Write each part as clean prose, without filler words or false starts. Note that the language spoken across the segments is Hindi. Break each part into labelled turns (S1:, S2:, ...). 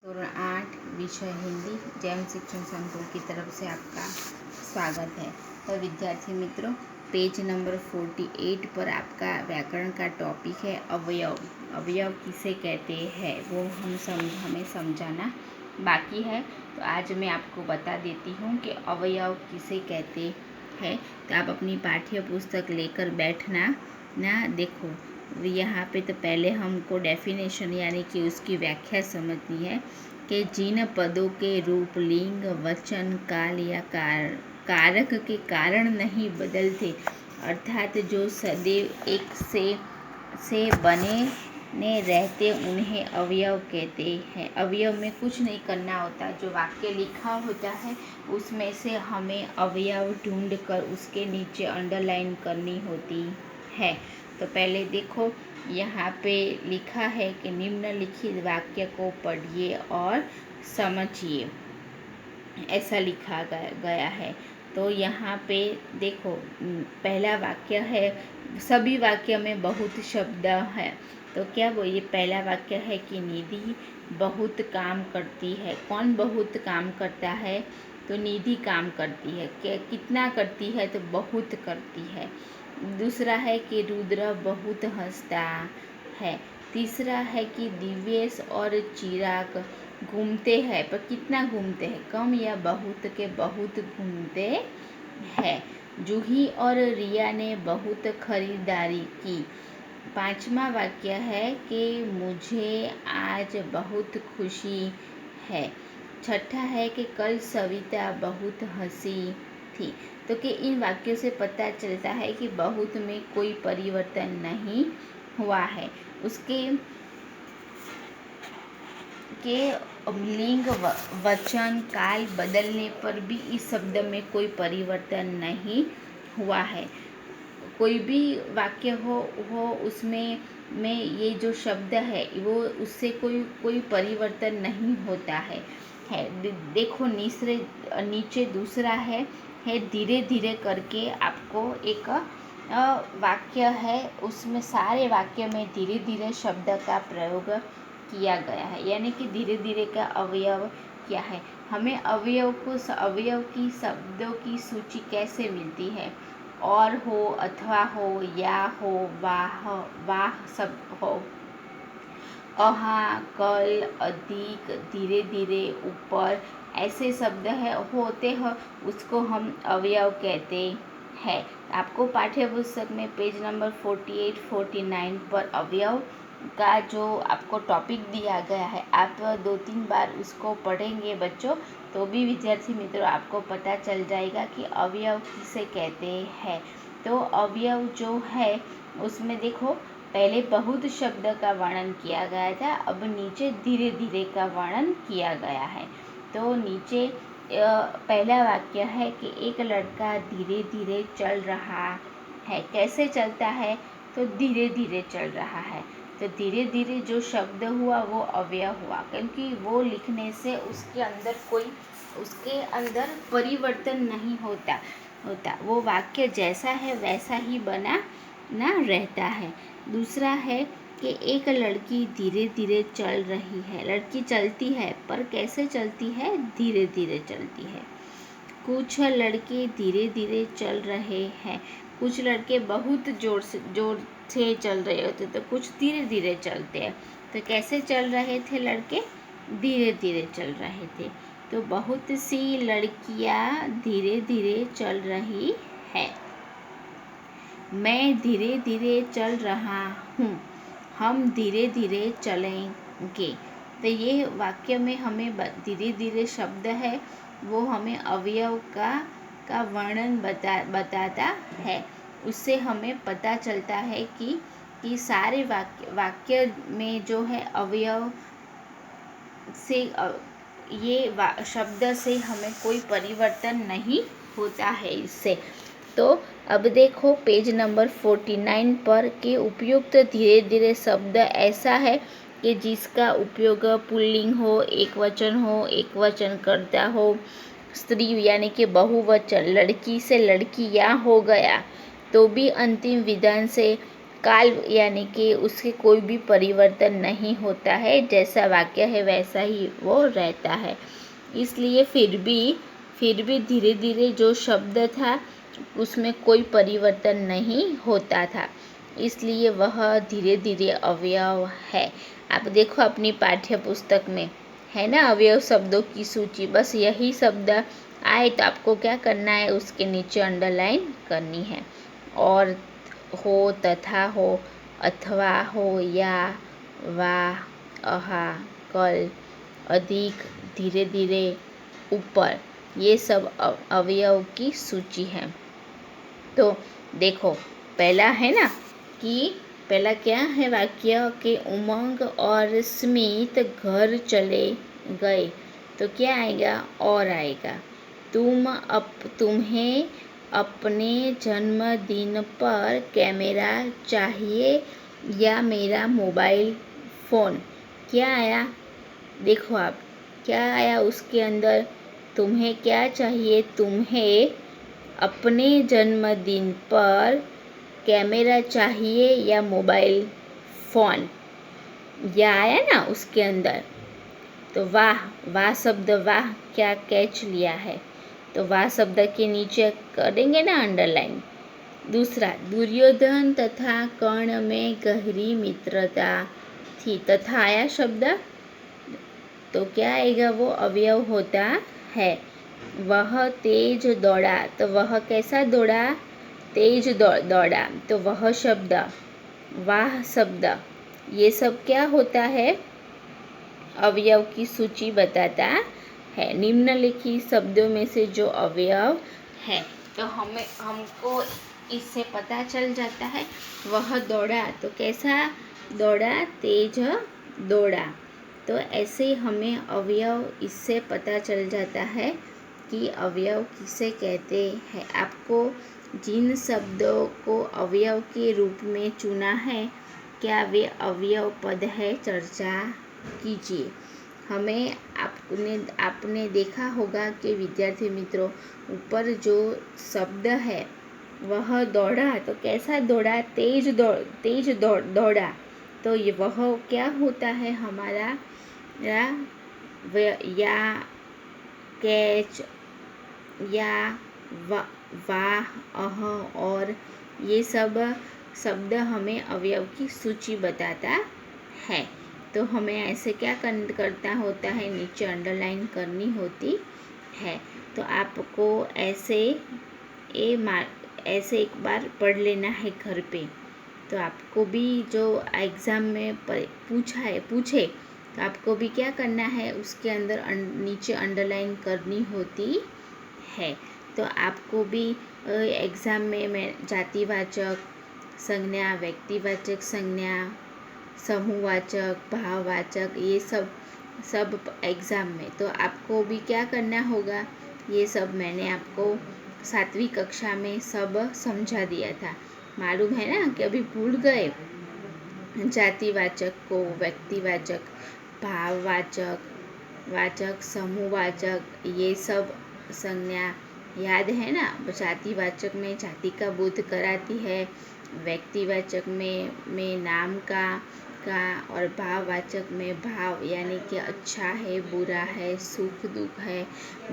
S1: धोरण 8 विषय हिंदी जैन शिक्षण संकुल की तरफ से आपका स्वागत है। तो विद्यार्थी मित्रों, पेज नंबर 48 पर आपका व्याकरण का टॉपिक है अवयव। अवयव किसे कहते हैं वो हमें समझाना बाकी है। तो आज मैं आपको बता देती हूँ कि अवयव किसे कहते हैं। तो आप अपनी पाठ्य पुस्तक लेकर बैठना ना। देखो यहाँ पे तो पहले हमको डेफिनेशन यानी कि उसकी व्याख्या समझनी है कि जिन पदों के रूप, लिंग, वचन, काल या कारक के कारण नहीं बदलते, अर्थात जो सदैव एक से बने ने रहते, उन्हें अवयव कहते हैं। अवयव में कुछ नहीं करना होता, जो वाक्य लिखा होता है उसमें से हमें अवयव ढूंढ कर उसके नीचे अंडरलाइन करनी होती है। तो पहले देखो यहाँ पे लिखा है कि निम्नलिखित वाक्य को पढ़िए और समझिए, ऐसा लिखा गया है। तो यहाँ पे देखो पहला वाक्य है, सभी वाक्य में बहुत शब्द है। तो क्या वो ये पहला वाक्य है कि निधि बहुत काम करती है। कौन बहुत काम करता है? तो निधि काम करती है। कितना करती है? तो बहुत करती है। दूसरा है कि रुद्र बहुत हंसता है। तीसरा है कि दिव्येश और चिराग घूमते हैं, पर कितना घूमते हैं? कम या बहुत? के बहुत घूमते हैं। जूही और रिया ने बहुत खरीदारी की। पांचवा वाक्य है कि मुझे आज बहुत खुशी है। छठा है कि कल सविता बहुत हंसी थी। तो कि इन वाक्यों से पता चलता है कि बहुत में कोई परिवर्तन नहीं हुआ है। उसके लिंग, वचन, काल बदलने पर भी इस शब्द में कोई परिवर्तन नहीं हुआ है। कोई भी वाक्य हो उसमें ये जो शब्द है वो उससे कोई परिवर्तन नहीं होता है। देखो नीचे दूसरा है धीरे धीरे करके आपको एक वाक्य है, उसमें सारे वाक्य में धीरे धीरे शब्द का प्रयोग किया गया है, यानी कि धीरे धीरे का अवयव क्या है। हमें अवयव की शब्दों की सूची कैसे मिलती है? और हो, अथवा हो, या हो, वाह सब हो, अहा, कल, अधिक, धीरे धीरे, ऊपर, ऐसे शब्द होते हैं, उसको हम अवयव कहते हैं। आपको पाठ्य पुस्तक में पेज नंबर 48, 49 पर अवयव का जो आपको टॉपिक दिया गया है, आप 2-3 बार उसको पढ़ेंगे बच्चों, तो भी विद्यार्थी मित्रों आपको पता चल जाएगा कि अवयव किसे कहते हैं। तो अवयव जो है उसमें देखो पहले बहुत शब्द का वर्णन किया गया था, अब नीचे धीरे धीरे का वर्णन किया गया है। तो नीचे पहला वाक्य है कि एक लड़का धीरे धीरे चल रहा है। कैसे चलता है? तो धीरे धीरे चल रहा है। तो धीरे धीरे जो शब्द हुआ वो अवयव हुआ, क्योंकि वो लिखने से उसके अंदर परिवर्तन नहीं होता। वो वाक्य जैसा है वैसा ही बना ना रहता है। दूसरा है कि एक लड़की धीरे धीरे चल रही है। लड़की चलती है, पर कैसे चलती है? धीरे धीरे चलती है। कुछ लड़के धीरे धीरे चल रहे हैं। कुछ लड़के बहुत जोर से चल रहे होते, तो कुछ धीरे धीरे चलते हैं। तो कैसे चल रहे थे लड़के? धीरे धीरे चल रहे थे। तो बहुत सी लड़कियां धीरे धीरे चल रही है। मैं धीरे धीरे चल रहा हूँ। हम धीरे धीरे चलेंगे। तो ये वाक्य में हमें धीरे धीरे शब्द है वो हमें अवयव का वर्णन बताता है। उससे हमें पता चलता है कि सारे वाक्य में जो है अवयव से ये शब्द से हमें कोई परिवर्तन नहीं होता है इससे। तो अब देखो पेज नंबर 49 पर कि उपयुक्त धीरे धीरे शब्द ऐसा है कि जिसका उपयोग पुल्लिंग हो, एक वचन कर्ता हो, स्त्री यानी कि बहुवचन, लड़की से लड़कियां हो गया तो भी अंतिम विधान से काल यानी कि उसके कोई भी परिवर्तन नहीं होता है, जैसा वाक्य है वैसा ही वो रहता है। इसलिए फिर भी धीरे धीरे जो शब्द था उसमें कोई परिवर्तन नहीं होता था, इसलिए वह धीरे धीरे अवयव है। आप देखो अपनी पाठ्य पुस्तक में है ना अवयव शब्दों की सूची, बस यही शब्द आए तो आपको क्या करना है, उसके नीचे अंडरलाइन करनी है। और हो, तथा हो, अथवा हो, या, वा, अहा, कल, अधिक, धीरे धीरे, ऊपर, ये सब अवयव की सूची है। तो देखो पहला है ना कि पहला क्या है वाक्य कि उमंग और स्मित घर चले गए, तो क्या आएगा, और आएगा। तुम्हें अपने जन्मदिन पर कैमरा चाहिए या मेरा मोबाइल फ़ोन, क्या आया, देखो आप क्या आया उसके अंदर, तुम्हें क्या चाहिए, तुम्हें अपने जन्मदिन पर कैमरा चाहिए या मोबाइल फ़ोन, यह आया ना उसके अंदर। तो वाह शब्द, वाह क्या कैच लिया है, तो वाह शब्द के नीचे करेंगे ना अंडरलाइन। दूसरा, दुर्योधन तथा कर्ण में गहरी मित्रता थी, तथा आया शब्द, तो क्या आएगा, वो अवयव होता है। वह तेज दौड़ा, तो वह कैसा दौड़ा, तेज दौड़ा, तो वह शब्द, वाह शब्द, ये सब क्या होता है, अवयव की सूची बताता है। निम्नलिखित शब्दों में से जो अवयव है, तो हमको इससे पता चल जाता है, वह दौड़ा, तो कैसा दौड़ा, तेज दौड़ा। तो ऐसे हमें अवयव इससे पता चल जाता है कि अवयव किसे कहते हैं। आपको जिन शब्दों को अवयव के रूप में चुना है, क्या वे अवयव पद है, चर्चा कीजिए। हमें आपने देखा होगा कि विद्यार्थी मित्रों, ऊपर जो शब्द है वह दौड़ा, तो कैसा दौड़ा, तेज दौड़ा, तो ये वह क्या होता है हमारा, या कैच, या वाह, अह, और, ये सब शब्द हमें अवयव की सूची बताता है। तो हमें ऐसे क्या करता होता है, नीचे अंडरलाइन करनी होती है। तो आपको ऐसे एक बार पढ़ लेना है घर पे, तो आपको भी जो एग्ज़ाम में पूछे तो आपको भी क्या करना है, उसके अंदर नीचे अंडरलाइन करनी होती है। तो आपको भी एग्ज़ाम में मैं जातिवाचक संज्ञा, व्यक्तिवाचक संज्ञा, समूहवाचक, भाववाचक, ये सब एग्ज़ाम में, तो आपको भी क्या करना होगा, ये सब मैंने आपको 7वीं कक्षा में सब समझा दिया था, मालूम है ना कि अभी भूल गए। जातिवाचक को, व्यक्तिवाचक, भाववाचक, समूहवाचक, ये सब संज्ञा याद है ना। जातिवाचक में जाति का बोध कराती है, व्यक्तिवाचक में नाम का, और भाववाचक में भाव, यानी कि अच्छा है, बुरा है, सुख दुख है,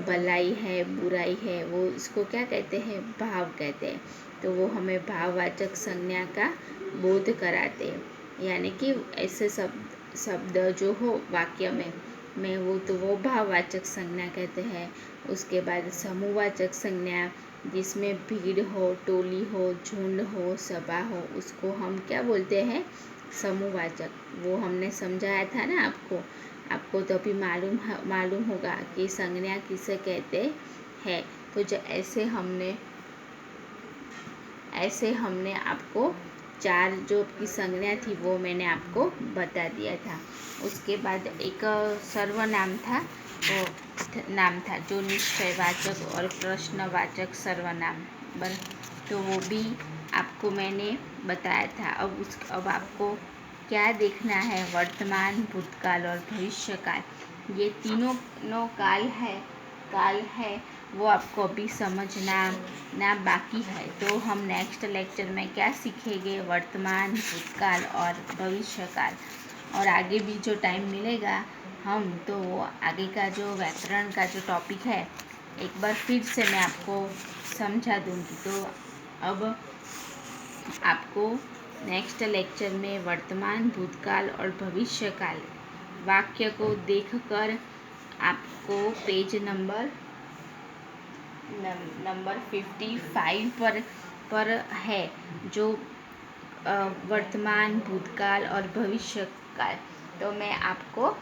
S1: भलाई है, बुराई है, वो इसको क्या कहते हैं, भाव कहते हैं। तो वो हमें भाववाचक संज्ञा का बोध कराते हैं, यानी कि ऐसे शब्द जो हो वाक्य में वो भाववाचक संज्ञा कहते हैं। उसके बाद समूहवाचक संज्ञा, जिसमें भीड़ हो, टोली हो, झुंड हो, सभा हो, उसको हम क्या बोलते हैं, समूहवाचक। वो हमने समझाया था ना आपको तो अभी मालूम होगा कि संज्ञा किसे कहते हैं। तो ऐसे हमने आपको 4 जो की संज्ञा थी वो मैंने आपको बता दिया था। उसके बाद एक सर्वनाम था, वो नाम था जो निश्चयवाचक और प्रश्नवाचक सर्वनाम, तो वो भी आपको मैंने बताया था। अब आपको क्या देखना है, वर्तमान, भूतकाल और भविष्यकाल, ये तीनों काल है वो आपको अभी समझना ना बाकी है। तो हम नेक्स्ट लेक्चर में क्या सीखेंगे, वर्तमान, भूतकाल और भविष्यकाल। और आगे भी जो टाइम मिलेगा हम तो आगे का जो व्याकरण का जो टॉपिक है एक बार फिर से मैं आपको समझा दूंगी। तो अब आपको नेक्स्ट लेक्चर में वर्तमान, भूतकाल और भविष्यकाल वाक्य को देखकर आपको पेज नंबर 55 पर है जो वर्तमान, भूतकाल और भविष्यकाल। तो मैं आपको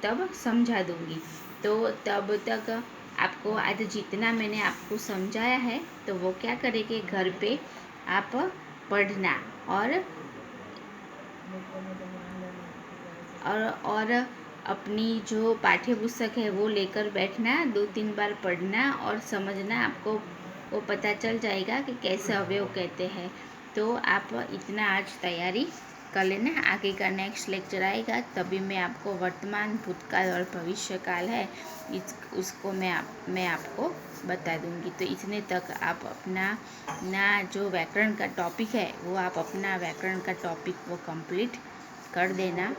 S1: तब समझा दूंगी। तो तब तक आपको आज जितना मैंने आपको समझाया है तो वो क्या करेंगे, घर पे आप पढ़ना और अपनी जो पाठ्य पुस्तक है वो लेकर बैठना, 2-3 बार पढ़ना और समझना। आपको वो पता चल जाएगा कि कैसे अवयव कहते हैं। तो आप इतना आज तैयारी कर लेना। आगे का नेक्स्ट लेक्चर आएगा तभी मैं आपको वर्तमान, भूतकाल और भविष्यकाल है उसको मैं आपको बता दूंगी। तो इतने तक आप अपना जो व्याकरण का टॉपिक है वो आप अपना व्याकरण का टॉपिक वो कंप्लीट कर देना।